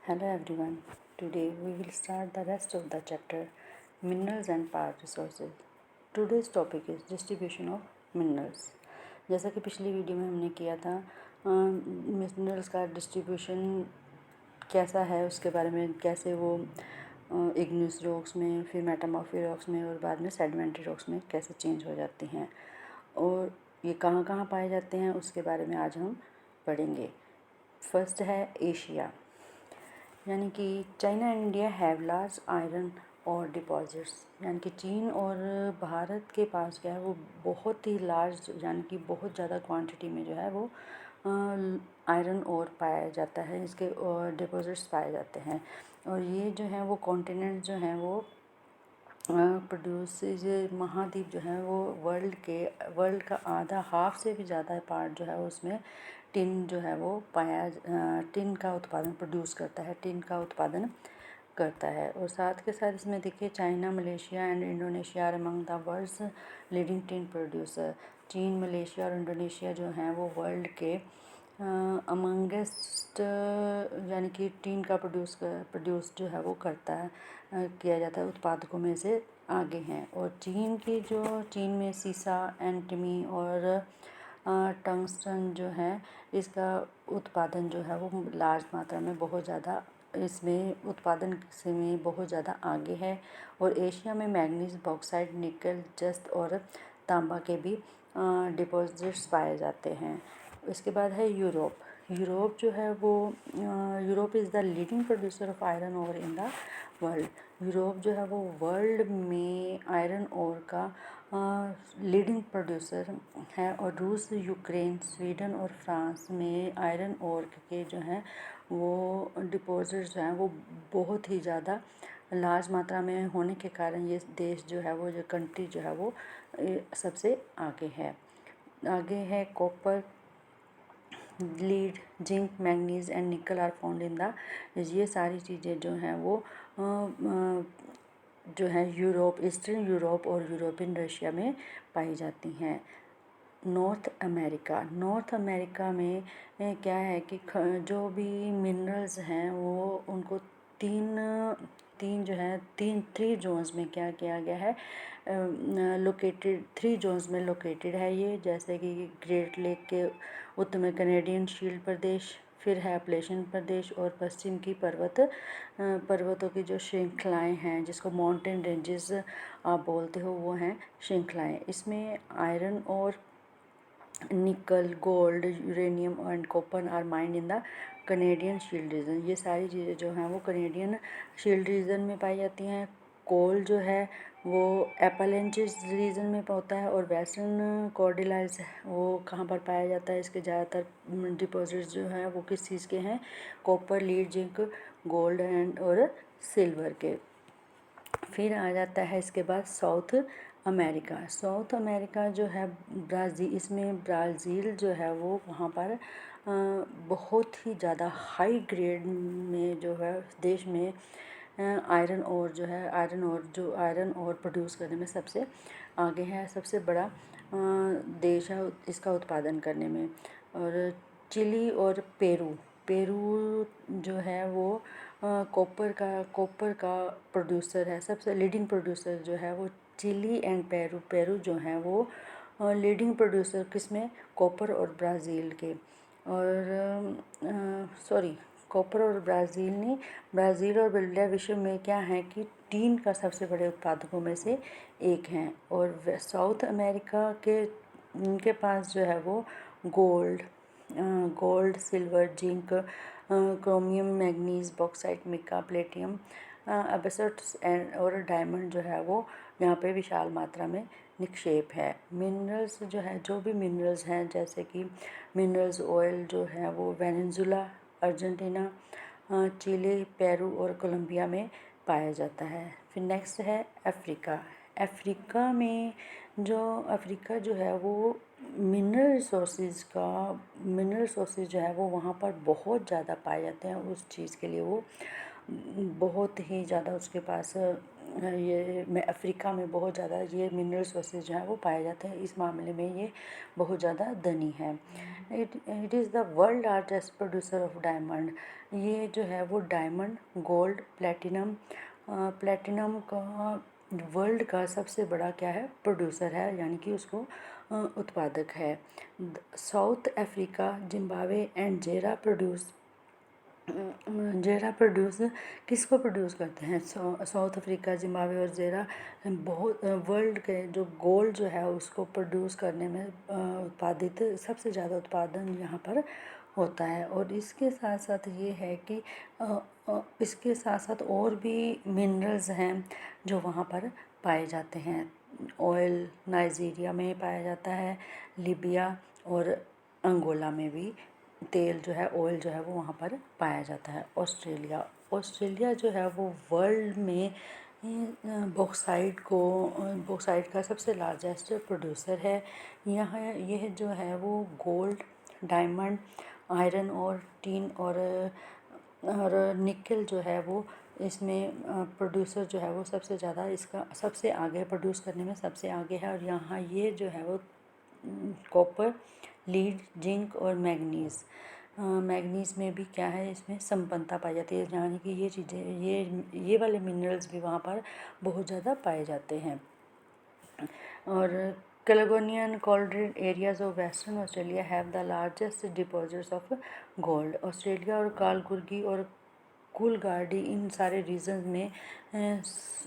Hello everyone. Today we will start the rest of the chapter Minerals and Power Resources. Today's topic is distribution of minerals. जैसा कि पिछली video में हमने किया था minerals का डिस्ट्रीब्यूशन कैसा है उसके बारे में, कैसे वो इग्नियस रॉक्स में, फिर मेटामॉर्फिक रॉक्स में और बाद में सेडिमेंट्री रॉक्स में कैसे चेंज हो जाती हैं और ये कहाँ कहाँ पाए जाते हैं उसके बारे में आज हम पढ़ेंगे। फर्स्ट है एशिया, यानी कि China and India have large iron और डिपॉजिट्स, यानी कि चीन और भारत के पास क्या है वो बहुत ही लार्ज यानी कि बहुत ज़्यादा क्वांटिटी में जो है वो आयरन और पाया जाता है, इसके डिपॉजिट्स पाए जाते हैं। और ये जो है वो कॉन्टिनेंट जो हैं वो प्रोड्यूस महाद्वीप जो है वो वर्ल्ड का आधा हाफ से भी ज़्यादा पार्ट जो है उसमें टिन जो है वो टिन का उत्पादन प्रोड्यूस करता है, टिन का उत्पादन करता है। और साथ के साथ इसमें देखिए China, Malaysia and Indonesia are among the world's leading tin producer. चीन, मलेशिया और इंडोनेशिया जो हैं वो वर्ल्ड के अमंगेस्ट यानी कि टीन का प्रोड्यूस जो है वो करता है, किया जाता है, उत्पादकों में से आगे हैं। और चीन में सीसा, एंटीमी और टंगस्टन जो है इसका उत्पादन जो है वो लार्ज मात्रा में बहुत ज़्यादा इसमें उत्पादन से में बहुत ज़्यादा आगे है। और एशिया में मैग्नीज, बॉक्साइट, निकल, जस्त और तांबा के भी डिपॉजिट्स पाए जाते हैं। इसके बाद है यूरोप जो है वो Europe is the leading producer of iron ore in the world. Europe जो है वो वर्ल्ड में आयरन ओर का लीडिंग प्रोड्यूसर है। और रूस, यूक्रेन, स्वीडन और फ्रांस में आयरन ओर के जो हैं वो डिपॉजिट्स जो हैं वो बहुत ही ज़्यादा लार्ज मात्रा में होने के कारण ये देश जो है वो जो कंट्री जो है वो सबसे आगे है copper, lead, zinc, manganese and nickel are found in the, ये सारी चीज़ें जो हैं वो जो है यूरोप, ईस्टर्न यूरोप और यूरोपियन रशिया में पाई जाती हैं। नॉर्थ अमेरिका में क्या है कि जो भी मिनरल्स हैं वो उनको थ्री जोन्स में क्या किया गया है, लोकेटेड, थ्री जोन्स में लोकेटेड है ये, जैसे कि ग्रेट लेक के उत्तर में कनेडियन शील्ड प्रदेश, फिर है अपलेशन प्रदेश और पश्चिम की पर्वतों की जो श्रृंखलाएं हैं जिसको माउंटेन रेंजेस आप बोलते हो वो हैं श्रृंखलाएं। इसमें आयरन और nickel, gold, uranium and copper are mined in the Canadian shield region. ये सारी चीज़ें जो हैं वो कनेडियन शील्ड रीजन में पाई जाती हैं। कोल जो है वो एपेलेंचेस रीजन में होता है। और वेस्टर्न कॉर्डिलाइज वो कहाँ पर पाया जाता है, इसके ज़्यादातर डिपॉजिट्स जो हैं वो किस चीज़ के हैं, copper, lead, zinc, gold and और सिल्वर के। फिर आ जाता है इसके बाद साउथ अमेरिका जो है ब्राज़ील, इसमें ब्राज़ील जो है वो वहाँ पर बहुत ही ज़्यादा हाई ग्रेड में जो है देश में आयरन और प्रोड्यूस करने में सबसे आगे है, सबसे बड़ा देश है इसका उत्पादन करने में। और चिली और पेरू जो है वो कॉपर का प्रोड्यूसर है, सबसे लीडिंग प्रोड्यूसर जो है वो चिली एंड पेरू जो हैं वो लीडिंग प्रोड्यूसर किसमें, कॉपर और ब्राज़ील के। और कॉपर और ब्राज़ील नहीं, ब्राज़ील और बल्जियम विश्व में क्या है कि टीन का सबसे बड़े उत्पादकों में से एक हैं। और साउथ अमेरिका के उनके पास जो है वो gold, silver, zinc, chromium, manganese, bauxite, mica, platinum, basalts और डायमंड जो है वो यहाँ पे विशाल मात्रा में निक्षेप है। मिनरल्स जो है, जो भी मिनरल्स हैं जैसे कि मिनरल्स ऑयल जो है वो वेनेजुला, अर्जेंटीना, चिली, पेरू और कोलंबिया में पाया जाता है। फिर नेक्स्ट है अफ्रीका में अफ्रीका जो है वो मिनरल रिसोर्सेज जो है वो वहाँ पर बहुत ज़्यादा पाए जाते हैं। उस चीज़ के लिए वो बहुत ही ज़्यादा उसके पास ये में अफ्रीका में बहुत ज़्यादा ये मिनरल सोर्सेज जो हैं वो पाए जाते हैं। इस मामले में ये बहुत ज़्यादा धनी है। It is the world largest producer of diamond. ये जो है वो डायमंड, गोल्ड, प्लेटिनम का वर्ल्ड का सबसे बड़ा क्या है, प्रोड्यूसर है, यानी कि उसको उत्पादक है। साउथ अफ्रीका, जिम्बाब्वे एंड जेरा प्रोड्यूस किसको प्रोड्यूस करते हैं? साउथ अफ्रीका, जिम्बाब्वे और जेरा बहुत वर्ल्ड के जो गोल्ड जो है उसको प्रोड्यूस करने में उत्पादित सबसे ज़्यादा उत्पादन यहाँ पर होता है। और इसके साथ साथ ये है कि इसके साथ साथ और भी मिनरल्स हैं जो वहाँ पर पाए जाते हैं। ऑयल नाइजीरिया में पाया जाता है, लीबिया और अंगोला में भी तेल जो है, ऑयल जो है वो वहाँ पर पाया जाता है। ऑस्ट्रेलिया जो है वो वर्ल्ड में बॉक्साइट का सबसे लार्जेस्ट प्रोड्यूसर है। यहाँ यह जो है वो गोल्ड, डायमंड, आयरन और टीन और निकल जो है वो इसमें प्रोड्यूसर जो है वो सबसे ज़्यादा इसका सबसे आगे प्रोड्यूस करने में सबसे आगे है। और यहाँ ये जो है वो कॉपर, लीड, जिंक और मैग्नीज़ में भी क्या है, इसमें संपन्नता पाई जाती है, यानी कि ये चीज़ें ये वाले मिनरल्स भी वहाँ पर बहुत ज़्यादा पाए जाते हैं। और Caledonian cold areas of western Australia have the largest deposits of gold. Australia और कालगुर्गी और कूलगार्डी इन सारे रीजन में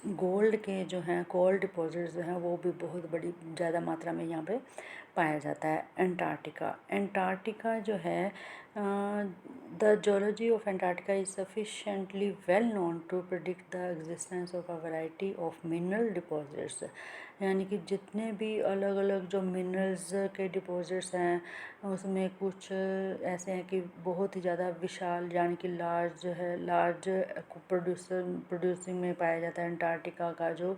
गोल्ड के जो हैं गोल्ड डिपॉजिट्स जो हैं वो भी बहुत बड़ी ज़्यादा मात्रा में यहाँ पे पाया जाता है। एंटार्क्टिका जो है, the geology of Antarctica is sufficiently well known to predict the existence of a variety of mineral deposits. यानी कि जितने भी अलग अलग जो मिनरल्स के डिपॉजिट्स हैं उसमें कुछ ऐसे हैं कि बहुत ही ज़्यादा विशाल यानी कि लार्ज प्रोड्यूसिंग में पाया जाता है। अंटार्कटिका का जो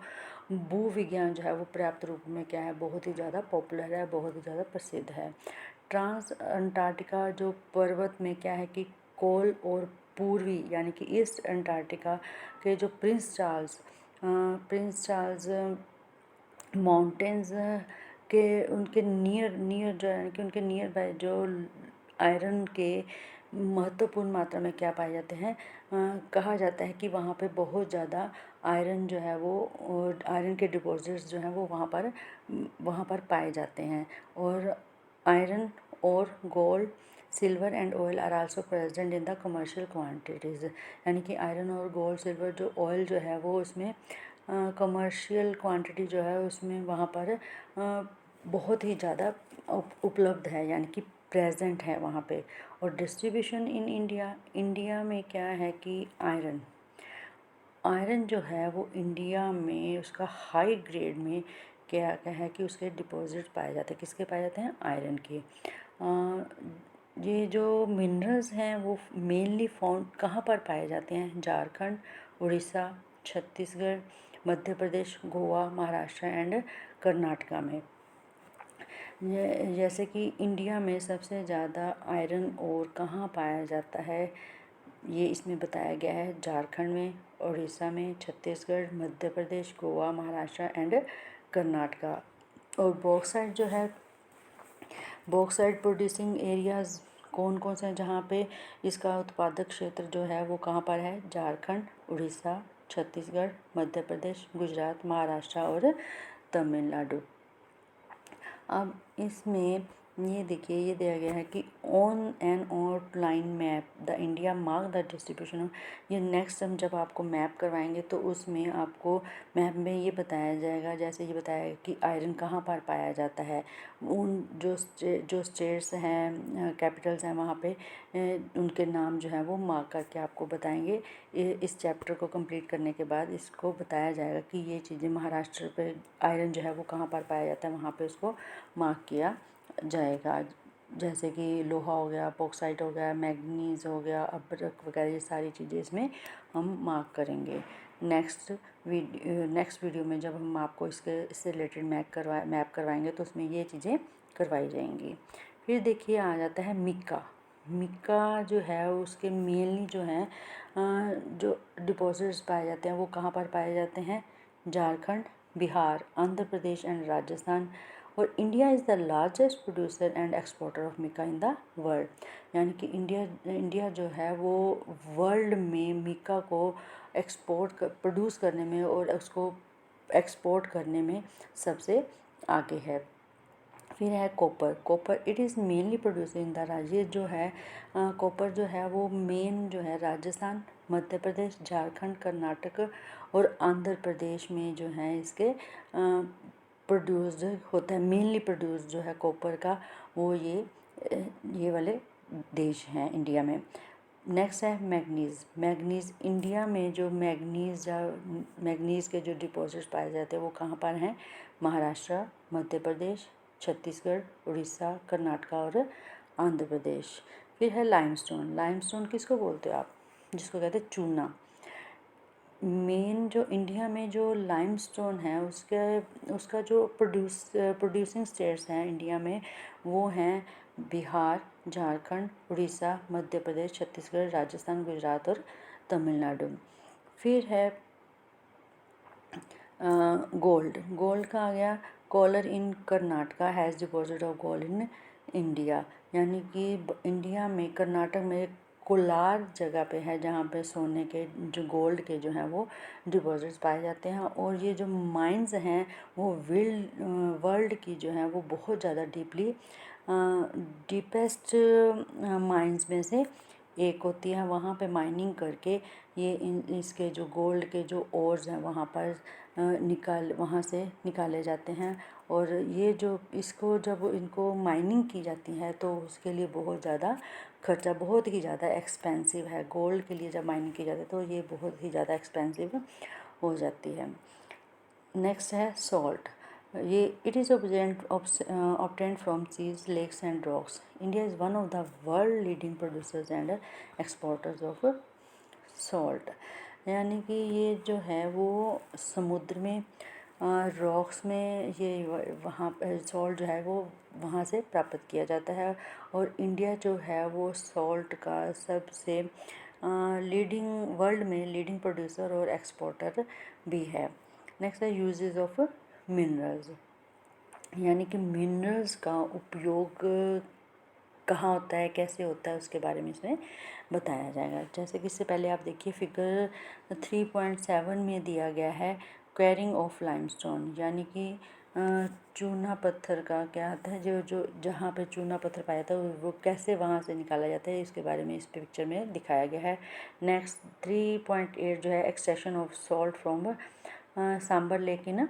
भूविज्ञान जो है वो पर्याप्त रूप में क्या है, बहुत ही ज़्यादा पॉपुलर है, बहुत ही ज़्यादा प्रसिद्ध है। ट्रांस अंटार्कटिका जो पर्वत में क्या है कि कोल और पूर्वी यानी कि ईस्ट अंटार्कटिका के जो प्रिंस चार्ल्स माउंटेन्स के उनके नियर जो है कि उनके नियर बाय जो आयरन के महत्वपूर्ण मात्रा में क्या पाए जाते हैं, कहा जाता है कि वहाँ पे बहुत ज़्यादा आयरन जो है वो आयरन के डिपॉजिट्स जो हैं वो वहाँ पर पाए जाते हैं। और आयरन और gold, silver and oil are also present in the commercial quantities. यानी कि आयरन और गोल्ड, सिल्वर जो ऑयल जो है वो उसमें कमर्शियल क्वांटिटी जो है उसमें वहाँ पर बहुत ही ज़्यादा उपलब्ध है, यानी कि प्रेजेंट है वहाँ पे। और डिस्ट्रीब्यूशन इन इंडिया में क्या है कि आयरन जो है वो इंडिया में उसका हाई ग्रेड में क्या क्या है कि उसके डिपॉजिट पाए जाते हैं। किसके पाए जाते हैं? आयरन के। ये जो मिनरल्स हैं वो मेनली फाउंड कहाँ पर पाए जाते हैं? झारखंड, उड़ीसा, छत्तीसगढ़, मध्य प्रदेश, गोवा, महाराष्ट्र एंड कर्नाटका में। जैसे कि इंडिया में सबसे ज़्यादा आयरन ओर कहाँ पाया जाता है, ये इसमें बताया गया है। झारखंड में, उड़ीसा में, छत्तीसगढ़, मध्य प्रदेश, गोवा, महाराष्ट्र एंड कर्नाटका। और बॉक्साइट जो है, बॉक्साइट प्रोड्यूसिंग एरियाज़ कौन कौन से हैं जहाँ पे इसका उत्पादक क्षेत्र जो है वो कहाँ पर है? झारखंड, उड़ीसा, छत्तीसगढ़, मध्य प्रदेश, गुजरात, महाराष्ट्र और तमिलनाडु। अब इसमें ये देखिए, ये दिया गया है कि on an outline map the India mark the distribution. ये नेक्स्ट हम जब आपको मैप करवाएंगे तो उसमें आपको मैप में ये बताया जाएगा, जैसे ये बताया कि आयरन कहाँ पर पाया जाता है। उन जो स्टेट्स हैं, कैपिटल्स हैं, वहाँ पे उनके नाम जो है वो मार्क करके आपको बताएंगे। इस चैप्टर को कंप्लीट करने के बाद इसको बताया जाएगा कि ये चीज़ें महाराष्ट्र पे आयरन जो है वो कहाँ पर पाया जाता है, वहाँ पे उसको मार्क किया जाएगा। जैसे कि लोहा हो गया, बॉक्साइट हो गया, मैग्नीज़ हो गया, अभ्रक वगैरह, ये सारी चीज़ें इसमें हम मार्क करेंगे। नेक्स्ट वीडियो में जब हम आपको इससे रिलेटेड मैप करवाएंगे तो उसमें ये चीज़ें करवाई जाएंगी। फिर देखिए आ जाता है मिक्का जो है उसके मेनली जो हैं जो डिपॉजिट्स पाए जाते हैं वो कहाँ पर पाए जाते हैं? झारखंड, बिहार, आंध्र प्रदेश एंड राजस्थान। और India is the largest producer and exporter of mica in the world. यानी कि इंडिया जो है वो वर्ल्ड में मिका को प्रोड्यूस करने में और उसको एक्सपोर्ट करने में सबसे आगे है। फिर है copper it is mainly produce in the राज्य जो है कॉपर जो है वो मेन जो है राजस्थान, मध्य प्रदेश, झारखंड, कर्नाटक और आंध्र प्रदेश में जो है इसके प्रोड्यूस होता है। मेनली प्रोड्यूस जो है कॉपर का वो ये वाले देश हैं इंडिया में। नेक्स्ट है मैग्नीज़ इंडिया में जो मैग्नीज़ के जो डिपॉजिट्स पाए जाते हैं वो कहाँ पर हैं? महाराष्ट्र, मध्य प्रदेश, छत्तीसगढ़, उड़ीसा, कर्नाटका और आंध्र प्रदेश। फिर है लाइमस्टोन किसको बोलते हो आप? जिसको कहते हैं चूना। मेन जो इंडिया में जो लाइमस्टोन है उसका जो प्रोड्यूसिंग स्टेट्स हैं इंडिया में वो हैं बिहार, झारखंड, उड़ीसा, मध्य प्रदेश, छत्तीसगढ़, राजस्थान, गुजरात और तमिलनाडु। फिर है गोल्ड का आ गया। Kolar in Karnataka has deposit of gold in India. यानी कि इंडिया में कर्नाटक में कोलार जगह पे है जहाँ पे सोने के जो गोल्ड के जो हैं वो डिपॉजिट्स पाए जाते हैं। और ये जो माइंस हैं वो वर्ल्ड की जो है वो बहुत ज़्यादा डीपेस्ट माइंस में से एक होती है। वहाँ पे माइनिंग करके इसके जो गोल्ड के जो ओर्स हैं वहाँ पर वहाँ से निकाले जाते हैं। और ये जो इसको जब इनको माइनिंग की जाती है तो उसके लिए बहुत ज़्यादा खर्चा, बहुत ही ज़्यादा एक्सपेंसिव है। गोल्ड के लिए जब माइनिंग की जाती है तो ये बहुत ही ज़्यादा एक्सपेंसिव हो जाती है। नेक्स्ट है सॉल्ट। ये it is obtained from seas, lakes and rocks. India is one of the world leading producers and exporters of salt. यानी कि ये जो है वो समुद्र में रॉक्स में ये वहाँ पर सॉल्ट जो है वो वहाँ से प्राप्त किया जाता है। और इंडिया जो है वो सॉल्ट का सबसे वर्ल्ड में लीडिंग प्रोड्यूसर और एक्सपोर्टर भी है। नेक्स्ट है यूजेस ऑफ मिनरल्स। यानी कि मिनरल्स का उपयोग कहाँ होता है, कैसे होता है, उसके बारे में इसमें बताया जाएगा। जैसे कि इससे पहले आप देखिए फिगर 3.7 में दिया गया है क्वेरिंग ऑफ लाइमस्टोन। यानी कि चूना पत्थर का क्या आता है, जो जहाँ पे चूना पत्थर पाया था वो कैसे वहाँ से निकाला जाता है, इसके बारे में इस पिक्चर में दिखाया गया है। नेक्स्ट 3.8 जो है extraction of salt from Sambhar lake in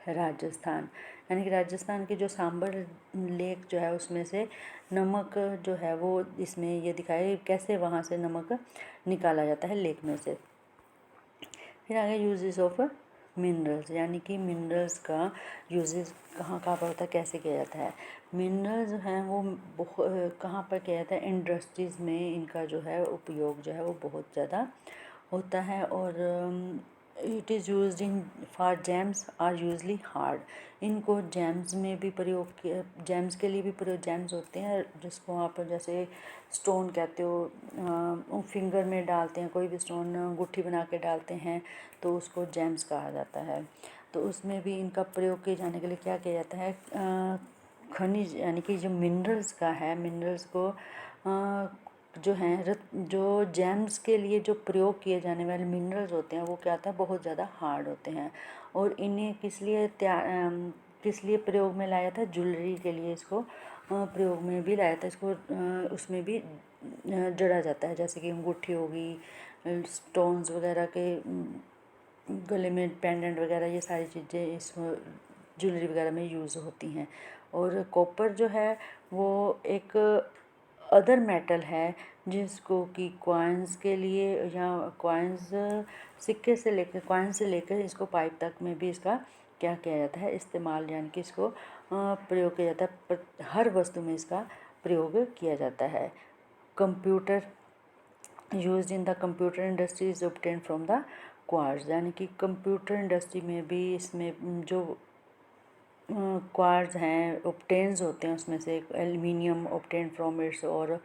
Rajasthan. यानी कि राजस्थान की जो सांबर लेक जो है उसमें से नमक जो है वो इसमें ये दिखाया कैसे वहाँ से नमक निकाला जाता है लेक में से। फिर आगे यूजेस ऑफ मिनरल्स। यानी कि मिनरल्स का यूजेस कहाँ कहाँ पर होता है, कैसे किया जाता है। मिनरल्स हैं वो कहाँ पर किया जाता है, इंडस्ट्रीज़ में इनका जो है उपयोग जो है वो बहुत ज़्यादा होता है। और it is used in for gems are usually hard. इनको जैम्स में भी प्रयोग किया, जैम्स के लिए भी प्रयोग, जैम्स होते हैं जिसको आप जैसे स्टोन कहते हो, फिंगर में डालते हैं, कोई भी स्टोन गुट्ठी बना के डालते हैं तो उसको जैम्स कहा जाता है। तो उसमें भी इनका प्रयोग किए जाने के लिए क्या किया जाता है, खनिज यानी कि जो मिनरल्स का है, मिनरल्स को जो हैं जो जैम्स के लिए जो प्रयोग किए जाने वाले मिनरल्स होते हैं वो क्या होता है, बहुत ज़्यादा हार्ड होते हैं। और इन्हें किस लिए प्रयोग में लाया था, ज्वेलरी के लिए इसको प्रयोग में भी लाया था। इसको उसमें भी जड़ा जाता है, जैसे कि अंगूठी हो गई, स्टोन्स वगैरह के गले में पेंडेंट वगैरह, ये सारी चीज़ें इस ज्वेलरी वगैरह में यूज़ होती हैं। और कॉपर जो है वो एक अदर मेटल है जिसको कि कॉइन्स के लिए या कॉइन्स सिक्के से लेकर कॉइन्स से लेकर इसको पाइप तक में भी इसका क्या किया जाता है, इस्तेमाल, यानी कि इसको प्रयोग किया जाता है। हर वस्तु में इसका प्रयोग किया जाता है। Computer used in the computer industry is obtain from the quartz. यानी कि कंप्यूटर इंडस्ट्री में भी इसमें जो क्वार्ट्ज हैं ऑब्टेन्स होते हैं उसमें से एल्युमिनियम ऑब्टेन फ्रॉम इट्स। और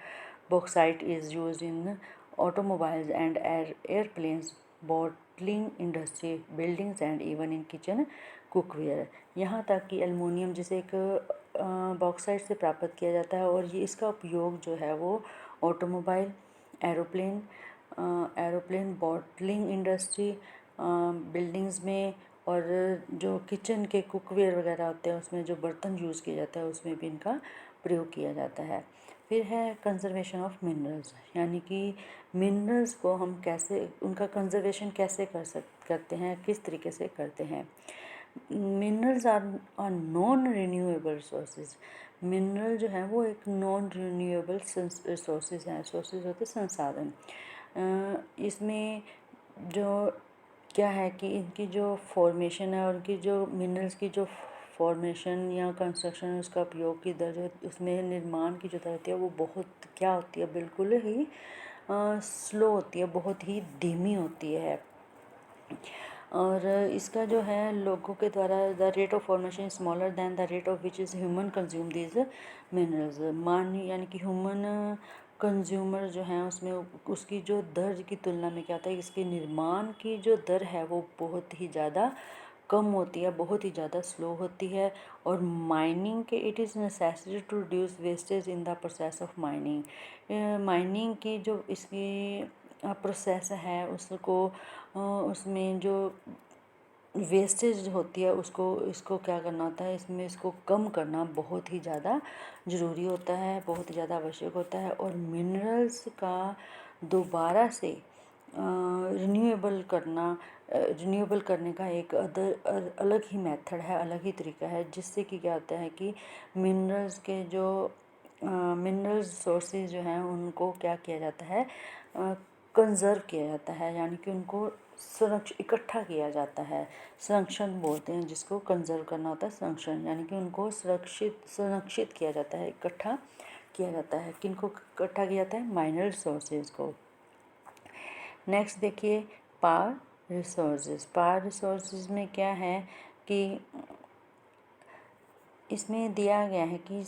bauxite is used in automobiles and airplanes bottling industry, buildings and even in kitchen cookware. यहाँ तक कि एल्युमिनियम जिसे एक बॉक्साइट से प्राप्त किया जाता है और ये इसका उपयोग जो है वो automobile, aeroplane, bottling industry, buildings में और जो किचन के कुकवेयर वगैरह होते हैं उसमें जो बर्तन यूज़ किया जाता है उसमें भी इनका प्रयोग किया जाता है। फिर है कंजर्वेशन ऑफ मिनरल्स, यानी कि मिनरल्स को हम कैसे, उनका कंजर्वेशन कैसे करते हैं, किस तरीके से करते हैं। Minerals are non renewable sources. Mineral जो है वो एक नॉन रिन्यूएबल सोर्सेज हैं। सोर्सेज होते संसाधन। इसमें जो क्या है कि इनकी जो फॉर्मेशन है और उनकी जो मिनरल्स की जो फॉर्मेशन या कंस्ट्रक्शन, उसका उपयोग की दर, जो उसमें निर्माण की जो दर होती है वो बहुत क्या होती है, बिल्कुल ही स्लो होती है, बहुत ही धीमी होती है। और इसका जो है लोगों के द्वारा the rate of formation smaller than the rate of which is human consume these minerals. यानी कि ह्यूमन कंज्यूमर जो हैं उसमें उसकी जो दर की तुलना में क्या होता है, इसके निर्माण की जो दर है वो बहुत ही ज़्यादा कम होती है, बहुत ही ज़्यादा स्लो होती है। और माइनिंग के it is necessary to reduce wastage in the process of mining. Mining की जो इसकी प्रोसेस है उसको उसमें जो वेस्टेज होती है उसको इसको क्या करना होता है, इसमें इसको कम करना बहुत ही ज़्यादा ज़रूरी होता है, बहुत ही ज़्यादा आवश्यक होता है। और मिनरल्स का दोबारा से रिन्यूएबल करने का एक अलग ही मेथड है, अलग ही तरीका है, जिससे कि क्या होता है कि मिनरल्स के जो मिनरल सोर्सेज जो हैं उनको क्या किया जाता है, कंज़र्व किया जाता है, यानी कि उनको इकट्ठा किया जाता है। संरक्षण बोलते हैं जिसको, कंज़र्व करना होता है संरक्षण, यानी कि उनको संरक्षित किया जाता है, इकट्ठा किया जाता है। किनको इकट्ठा किया जाता है, माइनर सोर्सेज को। नेक्स्ट देखिए पावर रिसोर्सेज। पावर रिसोर्सेज में क्या है कि इसमें दिया गया है कि